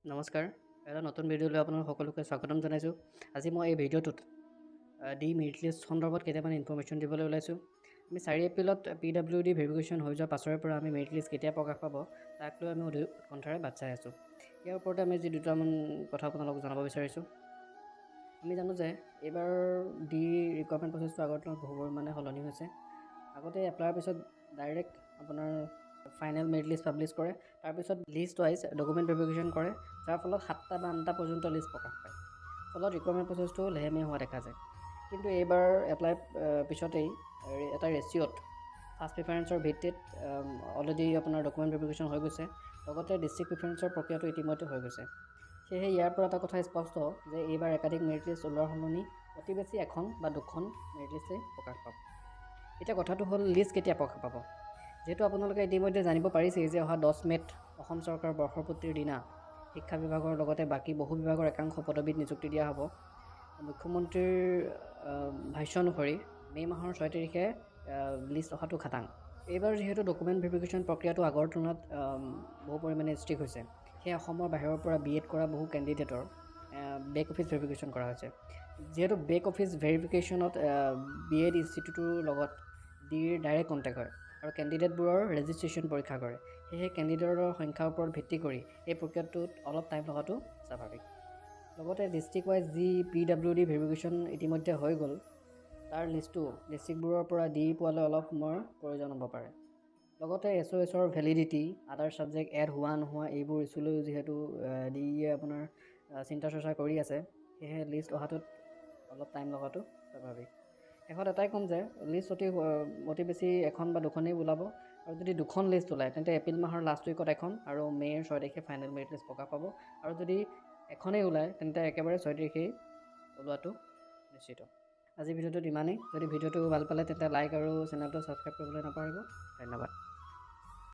নমস্কাৰ এটা নতুন ভিডিঅ'লৈ আপোনালোক সকলোকে স্বাগতম জনাইছোঁ আজি মই এই ভিডিঅ'টোত ডি মেৰিট লিষ্ট সন্দৰ্ভত কেইটামান ইনফৰমেশ্যন দিবলৈ ওলাইছোঁ আমি 4 এপ্ৰিলত PWD ভেৰিফিকেশ্যন হৈ যোৱা পাছৰে পৰা আমি মেৰিট লিষ্ট কেতিয়া প্ৰকাশ পাব তাক লৈ আমি উৎকণ্ঠাৰে বাট চাই আছোঁ ইয়াৰ ওপৰতে আমি যি দুটামান কথা আপোনালোকক জনাব বিচাৰিছোঁ আমি জানো যে এইবাৰ ডি ৰিকুৱাৰমেণ্ট প্ৰচেছটো আগৰ তুলনাত বহু পৰিমাণে সলনি হৈছে আগতে এপ্লাইৰ পিছত ডাইৰেক্ট আপোনাৰ ফাইনেল মেৰিট লিষ্ট পাব্লিছ কৰে তাৰপিছত লিষ্ট ৱাইজ ডকুমেণ্ট ভেৰিফিকেশ্যন কৰে যাৰ ফলত 7টা বা 8টা পৰ্যন্ত লিষ্ট প্ৰকাশ পায় ফলত ৰিকুৱাৰমেণ্ট প্ৰচেছটো লেহেমীয়া হোৱা দেখা যায় কিন্তু এইবাৰ এপ্লাই পিছতেই এটা ৰেচিঅ'ত ফাৰ্ষ্ট প্ৰিফাৰেঞ্চৰ ভিত্তিত অলৰেডি আপোনাৰ ডকুমেণ্ট ভেৰিফিকেশ্যন হৈ গৈছে লগতে ডিষ্ট্ৰিক্ট প্ৰিফাৰেঞ্চৰ প্ৰক্ৰিয়াটো ইতিমধ্যে হৈ গৈছে সেয়েহে ইয়াৰ পৰা এটা কথা স্পষ্ট যে এইবাৰ একাধিক মেৰিট লিষ্ট ওলোৱাৰ সলনি অতি বেছি এখন বা দুখন মেৰিট লিষ্টেই প্ৰকাশ পাব এতিয়া কথাটো হ'ল লিষ্ট কেতিয়া প্ৰকাশ পাব যেহেতু আপোনালোকে ইতিমধ্যে জানিব পাৰিছেই যে অহা 10 মে'ত অসম চৰকাৰৰ বৰ্ষপূৰ্তিৰ দিনা শিক্ষা বিভাগৰ লগতে বাকী বহু বিভাগৰ একাংশ পদবীত নিযুক্তি দিয়া হ'ব মুখ্যমন্ত্ৰীৰ ভাষ্য অনুসৰি মে' মাহৰ 6 তাৰিখে লিষ্ট অহাটো খাটাং এইবাৰ যিহেতু ডকুমেণ্ট ভেৰিফিকেশ্যন প্ৰক্ৰিয়াটো আগৰ তুলনাত বহু পৰিমাণে ষ্ট্ৰিক্ট হৈছে সেয়ে অসমৰ বাহিৰৰ পৰা BEd কৰা বহু কেণ্ডিডেটৰ বেক অফিচ ভেৰিফিকেশ্যন কৰা হৈছে যিহেতু বেক অফিচ ভেৰিফিকেশ্যনত BEd ইনষ্টিটিউটৰ লগত ডিৰ ডাইৰেক্ট কণ্টেক্ট হয় আৰু কেণ্ডিডেটবোৰৰ ৰেজিষ্ট্ৰেশ্যন পৰীক্ষা কৰে সেয়েহে কেণ্ডিডেটৰ সংখ্যাৰ ওপৰত ভিত্তি কৰি এই প্ৰক্ৰিয়াটোত অলপ টাইম লগাটো স্বাভাৱিক লগতে ডিষ্ট্ৰিক্ট ৱাইজ যি PWD ভেৰিফিকেশ্যন ইতিমধ্যে হৈ গ'ল তাৰ লিষ্টটো ডিষ্ট্ৰিক্টবোৰৰ পৰা DE পোৱালৈ অলপ সময়ৰ প্ৰয়োজন হ'ব পাৰে লগতে SOSৰ ভেলিডিটি আদাৰ ছাবজেক্ট এড হোৱা নোহোৱা এইবোৰ ইছ্যুলৈ যিহেতু DEয়ে আপোনাৰ চিন্তা চৰ্চা কৰি আছে সেয়েহে লিষ্ট অহাটোত অলপ টাইম লগাটো স্বাভাৱিক শেষত এটাই ক'ম যে লিষ্ট অতি বেছি এখন বা দুখনেই ওলাব আৰু যদি দুখন লিষ্ট ওলায় তেন্তে এপ্ৰিল মাহৰ লাষ্ট উইকত এখন আৰু মে'ৰ 6 তাৰিখে ফাইনেল মেৰিট লিষ্ট প্ৰকাশ পাব আৰু যদি এখনেই ওলায় তেন্তে একেবাৰে 6 তাৰিখেই ওলোৱাটো নিশ্চিত আজি ভিডিঅ'টোত ইমানেই যদি ভিডিঅ'টো ভাল পালে তেন্তে লাইক আৰু চেনেলটো ছাবস্ক্ৰাইব কৰিবলৈ নাপাহৰিব ধন্যবাদ